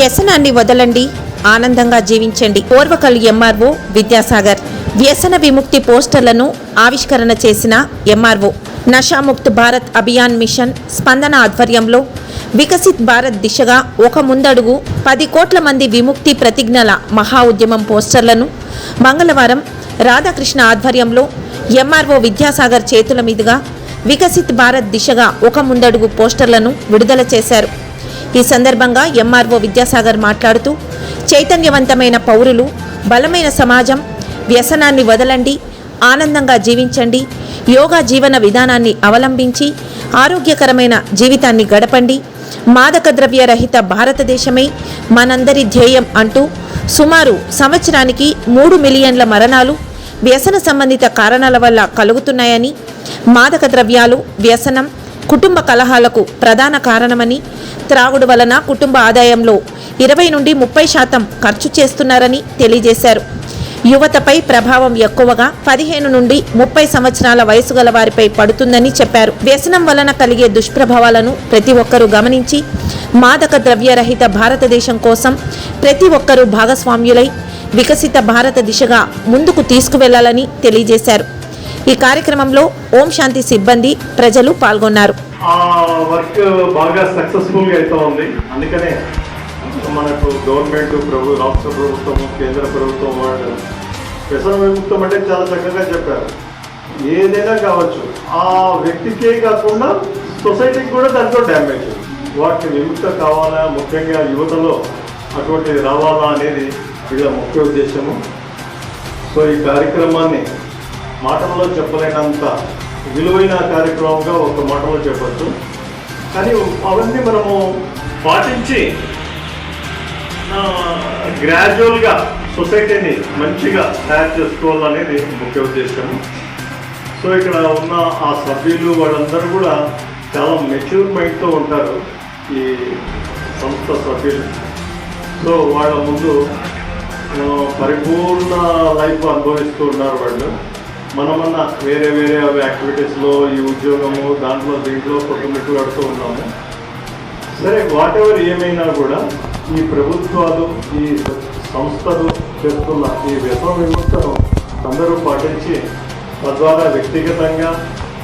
వ్యసనాన్ని వదలండి, ఆనందంగా జీవించండి. ఓర్వకల్ ఎంఆర్ఓ విద్యాసాగర్ వ్యసన విముక్తి పోస్టర్లను ఆవిష్కరణ చేసిన ఎంఆర్ఓ. నషాముక్త్ భారత్ అభియాన్ మిషన్ స్పందన ఆధ్వర్యంలో వికసిత్ భారత్ దిశగా ఒక ముందడుగు 10 కోట్ల మంది విముక్తి ప్రతిజ్ఞల మహా ఉద్యమం పోస్టర్లను మంగళవారం రాధాకృష్ణ ఆధ్వర్యంలో ఎంఆర్ఓ విద్యాసాగర్ చేతుల మీదుగా వికసిత్ భారత్ దిశగా ఒక ముందడుగు పోస్టర్లను విడుదల చేశారు. ఈ సందర్భంగా ఎంఆర్ఓ విద్యాసాగర్ మాట్లాడుతూ, చైతన్యవంతమైన పౌరులు, బలమైన సమాజం, వ్యసనాన్ని వదలండి, ఆనందంగా జీవించండి, యోగా జీవన విధానాన్ని అవలంబించి ఆరోగ్యకరమైన జీవితాన్ని గడపండి, మాదక ద్రవ్య రహిత భారతదేశమే మనందరి ధ్యేయం అంటూ సుమారు సంవత్సరానికి 3 మిలియన్ల మరణాలు వ్యసన సంబంధిత కారణాల వల్ల కలుగుతున్నాయని, మాదక ద్రవ్యాలు, వ్యసనం కుటుంబ కలహాలకు ప్రధాన కారణమని, త్రాగుడు వలన కుటుంబ ఆదాయంలో 20 నుండి 30% ఖర్చు చేస్తున్నారని తెలియజేశారు. యువతపై ప్రభావం ఎక్కువగా 15 నుండి 30 సంవత్సరాల వయసు గల వారిపై పడుతుందని చెప్పారు. వ్యసనం వలన కలిగే దుష్ప్రభావాలను ప్రతి ఒక్కరూ గమనించి మాదక ద్రవ్యరహిత భారతదేశం కోసం ప్రతి ఒక్కరూ భాగస్వామ్యులై వికసిత భారత దిశగా ముందుకు తీసుకువెళ్లాలని తెలియజేశారు. ఈ కార్యక్రమంలో ఓం శాంతి సిబ్బంది, ప్రజలు పాల్గొన్నారు. ఆ వర్క్ బాగా సక్సెస్ఫుల్గా అవుతూ ఉంది. అందుకనే మనకు గవర్నమెంట్, రాష్ట్ర ప్రభుత్వం, కేంద్ర ప్రభుత్వం వాళ్ళు వ్యసన విముక్తం అంటే చాలా చక్కగా చెప్పారు. ఏదైనా కావచ్చు, ఆ వ్యక్తికే కాకుండా సొసైటీకి కూడా దాంట్లో డ్యామేజ్. వాటిని విముక్తం కావాలా, ముఖ్యంగా యువతలో అటువంటిది రావాలా అనేది వీళ్ళ ముఖ్య ఉద్దేశము. సో ఈ కార్యక్రమాన్ని మాటల్లో చెప్పలేనంత విలువైన కార్యక్రమంగా ఒక మాటలో చెప్పచ్చు. కానీ అవన్నీ మనము పాటించి గ్రాడ్యువల్గా సొసైటీని మంచిగా తయారు చేసుకోవాలనేది ముఖ్య ఉద్దేశము. సో ఇక్కడ ఉన్న ఆ సభ్యులు వాళ్ళందరూ కూడా చాలా మెచ్యూర్ మైండ్తో ఉంటారు, ఈ సంస్థ సభ్యులు. సో వాళ్ళ ముందు పరిపూర్ణ లైఫ్ అనుభవిస్తూ ఉన్నారు వాళ్ళు. మనమన్నా వేరే వేరే యాక్టివిటీస్లో, ఈ ఉద్యోగము దాంట్లో దీంట్లో కొట్టుమిట్టు కడుతూ ఉన్నాము. సరే, వాట్ ఎవర్ ఏమైనా కూడా ఈ ప్రభుత్వాలు, ఈ సంస్థలు చేస్తున్న ఈ వ్యసన విముక్తను అందరూ పాటించి తద్వారా వ్యక్తిగతంగా,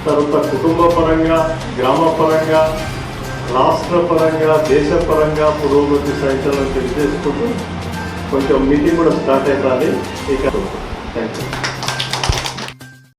తర్వాత కుటుంబ పరంగా, గ్రామ పరంగా, రాష్ట్ర పరంగా, దేశపరంగా పురోగతి సాధించాలని తెలియజేసుకుంటూ కొంచెం మీటింగ్ కూడా స్టార్ట్ అవుతుంది. ఇక థ్యాంక్ యూ.